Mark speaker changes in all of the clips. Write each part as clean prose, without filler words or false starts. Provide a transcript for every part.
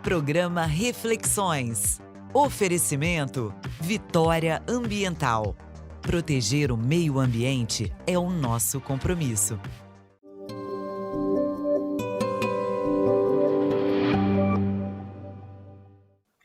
Speaker 1: Programa Reflexões. Oferecimento Vitória Ambiental. Proteger o meio ambiente é o nosso compromisso.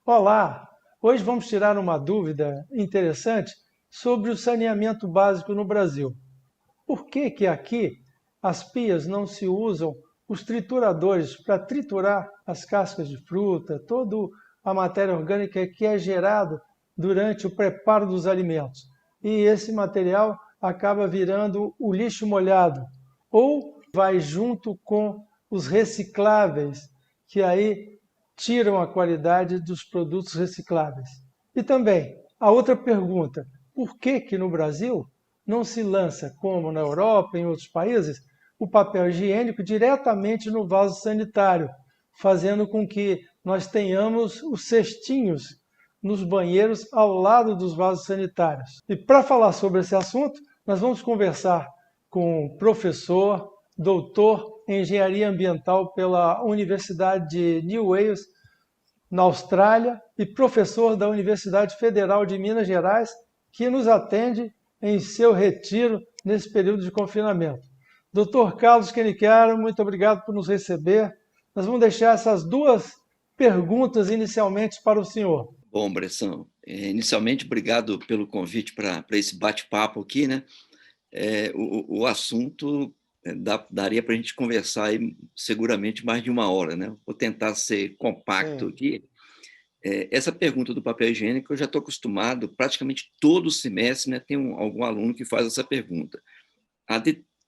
Speaker 2: Olá! Hoje vamos tirar uma dúvida interessante sobre o saneamento básico no Brasil. Por que aqui as pias não se usam os trituradores para triturar as cascas de fruta, toda a matéria orgânica que é gerada durante o preparo dos alimentos? E esse material acaba virando o lixo molhado, ou vai junto com os recicláveis, que aí tiram a qualidade dos produtos recicláveis. E também, a outra pergunta, por que no Brasil não se lança, como na Europa e em outros países, o papel higiênico diretamente no vaso sanitário, fazendo com que nós tenhamos os cestinhos nos banheiros ao lado dos vasos sanitários. E para falar sobre esse assunto, nós vamos conversar com o professor, doutor em engenharia ambiental pela Universidade de New Wales, na Austrália, e professor da Universidade Federal de Minas Gerais, que nos atende em seu retiro nesse período de confinamento. Dr. Carlos Queniquara, muito obrigado por nos receber. Nós vamos deixar essas duas perguntas inicialmente para o senhor.
Speaker 3: Bom, Bressão, inicialmente, obrigado pelo convite para esse bate-papo aqui, né? O assunto daria para a gente conversar aí seguramente mais de uma hora, né? Vou tentar ser compacto aqui. Essa pergunta do papel higiênico eu já estou acostumado, praticamente todo semestre, né? Tem algum aluno que faz essa pergunta.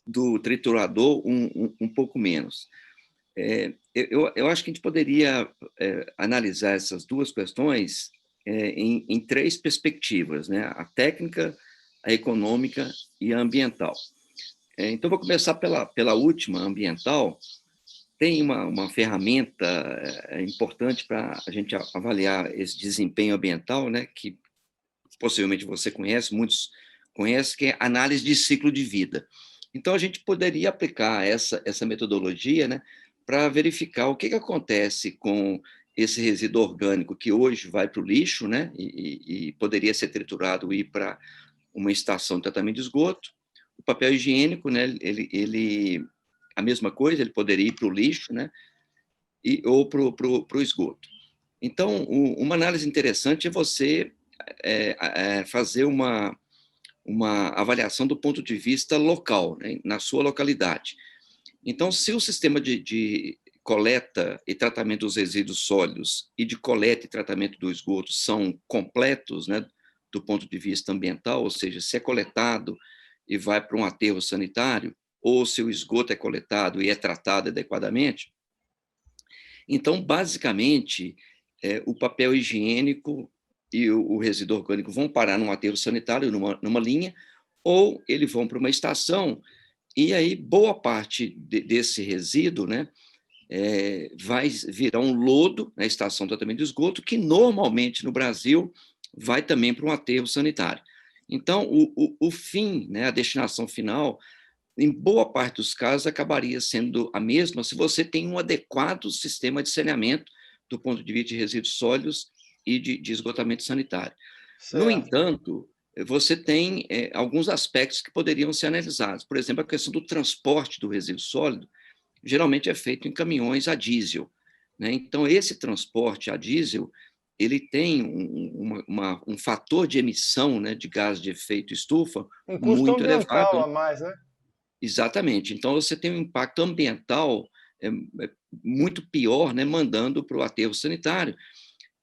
Speaker 3: Do triturador, um pouco menos. Eu acho que a gente poderia analisar essas duas questões em três perspectivas, né? A técnica, a econômica e a ambiental. Então, vou começar pela última, ambiental. Tem uma ferramenta importante para a gente avaliar esse desempenho ambiental, né? Que possivelmente você conhece, muitos conhecem, que é análise de ciclo de vida. Então, a gente poderia aplicar essa metodologia, né, para verificar o que acontece com esse resíduo orgânico que hoje vai para o lixo, né, e poderia ser triturado e ir para uma estação de tratamento de esgoto. O papel higiênico, né, ele a mesma coisa, ele poderia ir para o lixo, né, ou para o esgoto. Então, uma análise interessante é você fazer uma avaliação do ponto de vista local, né, na sua localidade. Então, se o sistema de coleta e tratamento dos resíduos sólidos e de coleta e tratamento do esgoto são completos, né, do ponto de vista ambiental, ou seja, se é coletado e vai para um aterro sanitário, ou se o esgoto é coletado e é tratado adequadamente, então, basicamente, o papel higiênico e o resíduo orgânico vão parar num aterro sanitário, numa linha, ou eles vão para uma estação, e aí boa parte desse resíduo, né, vai virar um lodo na estação de tratamento de esgoto, que normalmente no Brasil vai também para um aterro sanitário. Então, o fim, né, a destinação final, em boa parte dos casos, acabaria sendo a mesma se você tem um adequado sistema de saneamento do ponto de vista de resíduos sólidos e de esgotamento sanitário.
Speaker 2: Certo.
Speaker 3: No entanto, você tem alguns aspectos que poderiam ser analisados. Por exemplo, a questão do transporte do resíduo sólido geralmente é feito em caminhões a diesel, né? Então, esse transporte a diesel ele tem um fator de emissão, né, de gás de efeito estufa
Speaker 2: Um custo
Speaker 3: muito
Speaker 2: ambiental a
Speaker 3: elevado.
Speaker 2: mais, né?
Speaker 3: Exatamente. Então, você tem um impacto ambiental muito pior, né, mandando para o aterro sanitário,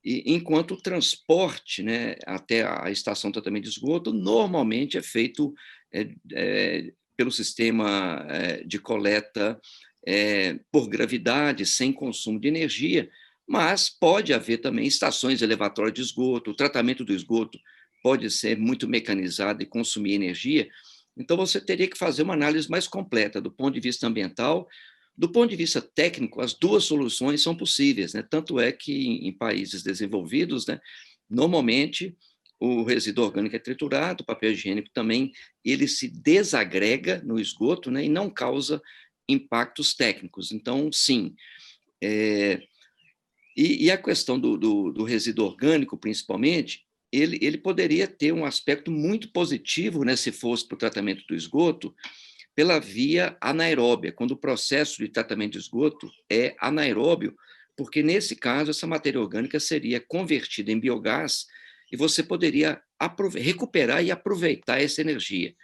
Speaker 3: enquanto o transporte, né, até a estação de tratamento de esgoto normalmente é feito pelo sistema de coleta por gravidade, sem consumo de energia, mas pode haver também estações elevatórias de esgoto, o tratamento do esgoto pode ser muito mecanizado e consumir energia. Então, você teria que fazer uma análise mais completa do ponto de vista ambiental. Do ponto de vista técnico, as duas soluções são possíveis, né? Tanto é que em países desenvolvidos, né, normalmente o resíduo orgânico é triturado, o papel higiênico também, ele se desagrega no esgoto, né, e não causa impactos técnicos. Então, sim, E a questão do resíduo orgânico, principalmente, ele poderia ter um aspecto muito positivo, né, se fosse para o tratamento do esgoto, pela via anaeróbia, quando o processo de tratamento de esgoto é anaeróbio, porque, nesse caso, essa matéria orgânica seria convertida em biogás e você poderia recuperar e aproveitar essa energia.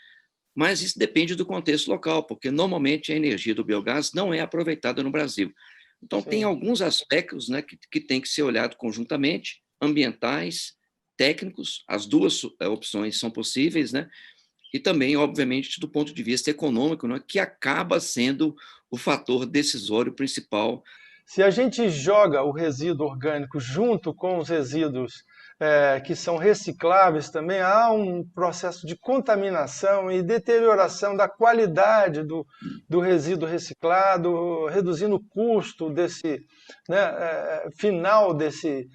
Speaker 3: Mas isso depende do contexto local, porque, normalmente, a energia do biogás não é aproveitada no Brasil. Então, tem
Speaker 2: Sim.
Speaker 3: alguns aspectos, né, que tem que ser olhado conjuntamente, ambientais, técnicos, as duas opções são possíveis, né? E também, obviamente, do ponto de vista econômico, né, que acaba sendo o fator decisório principal.
Speaker 2: Se a gente joga o resíduo orgânico junto com os resíduos que são recicláveis também, há um processo de contaminação e deterioração da qualidade do resíduo reciclado, reduzindo o custo desse, né, final desse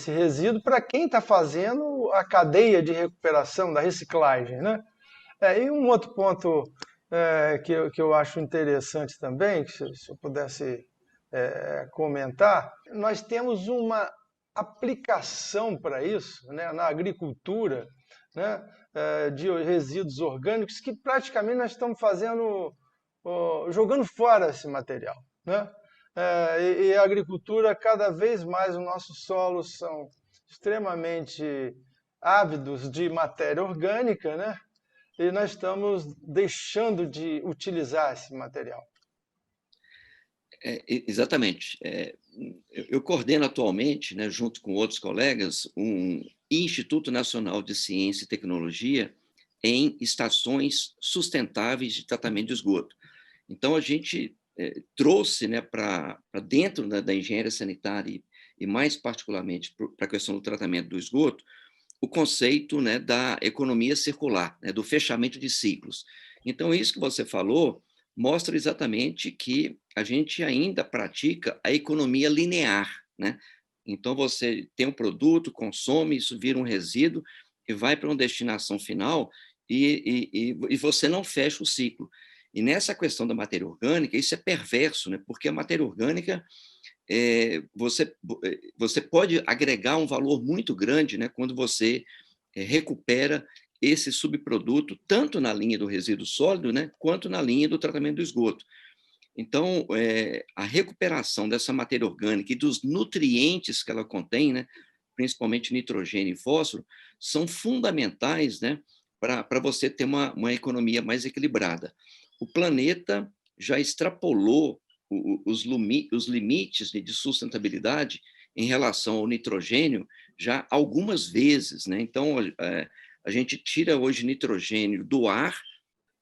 Speaker 2: resíduo para quem está fazendo a cadeia de recuperação da reciclagem, né? E um outro ponto que eu acho interessante também, que se eu pudesse comentar, nós temos uma aplicação para isso, né, na agricultura, né, de resíduos orgânicos que praticamente nós estamos fazendo, jogando fora esse material, né? E a agricultura, cada vez mais, os nossos solos são extremamente ávidos de matéria orgânica, né? E nós estamos deixando de utilizar esse material.
Speaker 3: Exatamente. Eu coordeno atualmente, né, junto com outros colegas, um Instituto Nacional de Ciência e Tecnologia em estações sustentáveis de tratamento de esgoto. Então, a gente trouxe, né, para dentro da engenharia sanitária e mais particularmente para a questão do tratamento do esgoto, o conceito, né, da economia circular, né, do fechamento de ciclos. Então, isso que você falou mostra exatamente que a gente ainda pratica a economia linear, né? Então, você tem um produto, consome, isso vira um resíduo e vai para uma destinação final e você não fecha o ciclo. E nessa questão da matéria orgânica, isso é perverso, né? Porque a matéria orgânica você pode agregar um valor muito grande, né, quando você recupera esse subproduto, tanto na linha do resíduo sólido, né, quanto na linha do tratamento do esgoto. Então, a recuperação dessa matéria orgânica e dos nutrientes que ela contém, né, principalmente nitrogênio e fósforo, são fundamentais, né, para você ter uma economia mais equilibrada. O planeta já extrapolou os limites de sustentabilidade em relação ao nitrogênio já algumas vezes, né? Então, a gente tira hoje nitrogênio do ar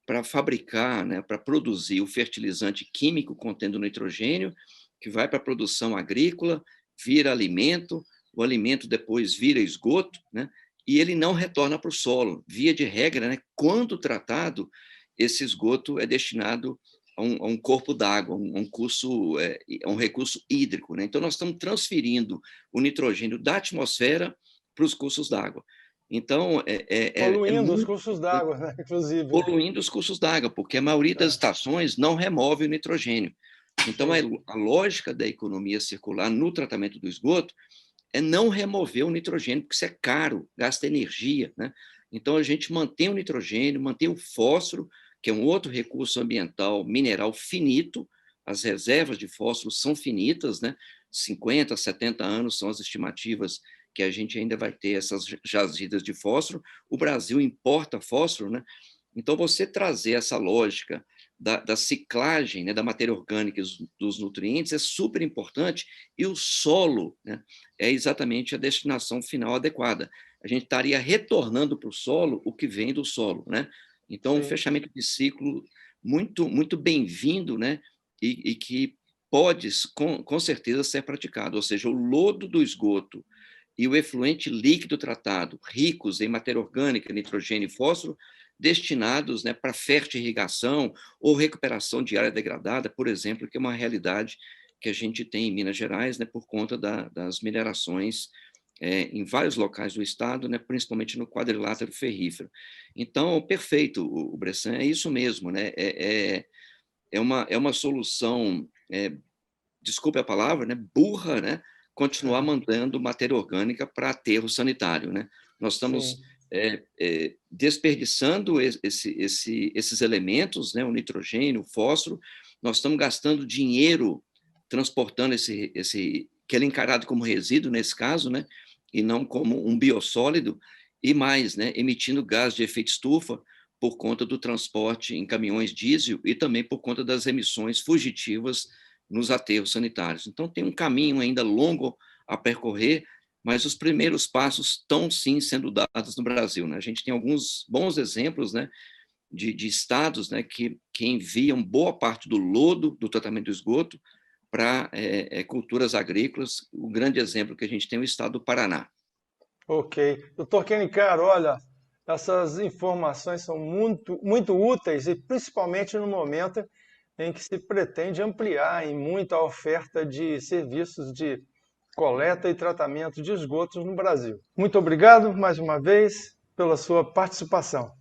Speaker 3: para fabricar, né, para produzir o fertilizante químico contendo nitrogênio, que vai para a produção agrícola, vira alimento, o alimento depois vira esgoto, né? E ele não retorna para o solo. Via de regra, né, quando tratado, esse esgoto é destinado a um corpo d'água, a um recurso hídrico, né? Então, nós estamos transferindo o nitrogênio da atmosfera para os cursos d'água. Então,
Speaker 2: Poluindo os
Speaker 3: muito
Speaker 2: cursos d'água, né? Inclusive, né?
Speaker 3: poluindo os cursos d'água, porque a maioria das estações não remove o nitrogênio. Então, a lógica da economia circular no tratamento do esgoto é não remover o nitrogênio, porque isso é caro, gasta energia, né? Então, a gente mantém o nitrogênio, mantém o fósforo, que é um outro recurso ambiental mineral finito, as reservas de fósforo são finitas, né? 50, 70 anos são as estimativas que a gente ainda vai ter essas jazidas de fósforo. O Brasil importa fósforo, né? Então, você trazer essa lógica da ciclagem, né, da matéria orgânica e dos nutrientes é super importante, e o solo, né, é exatamente a destinação final adequada. A gente estaria retornando para o solo o que vem do solo, né? Então, um
Speaker 2: Sim.
Speaker 3: fechamento de ciclo muito, muito bem-vindo, né? E que pode, com certeza, ser praticado. Ou seja, o lodo do esgoto e o efluente líquido tratado, ricos em matéria orgânica, nitrogênio e fósforo, destinados, né, para fertirrigação ou recuperação de área degradada, por exemplo, que é uma realidade que a gente tem em Minas Gerais, né, por conta das minerações em vários locais do estado, né, principalmente no quadrilátero ferrífero. Então, perfeito, o Bressan, é isso mesmo, né, é uma solução, desculpe a palavra, né, burra, né, continuar mandando matéria orgânica para aterro sanitário, né? Nós estamos desperdiçando esses elementos, né? O nitrogênio, o fósforo, nós estamos gastando dinheiro transportando que é encarado como resíduo nesse caso, né? E não como um biossólido, e mais, né? Emitindo gás de efeito estufa por conta do transporte em caminhões diesel e também por conta das emissões fugitivas nos aterros sanitários. Então, tem um caminho ainda longo a percorrer, mas os primeiros passos estão, sim, sendo dados no Brasil, né? A gente tem alguns bons exemplos, né, de estados, né, que enviam boa parte do lodo do tratamento do esgoto para culturas agrícolas. O grande exemplo que a gente tem é o estado do Paraná.
Speaker 2: Ok. Doutor Kenikar, olha, essas informações são muito, muito úteis e principalmente no momento em que se pretende ampliar em muito a oferta de serviços de coleta e tratamento de esgotos no Brasil. Muito obrigado mais uma vez pela sua participação.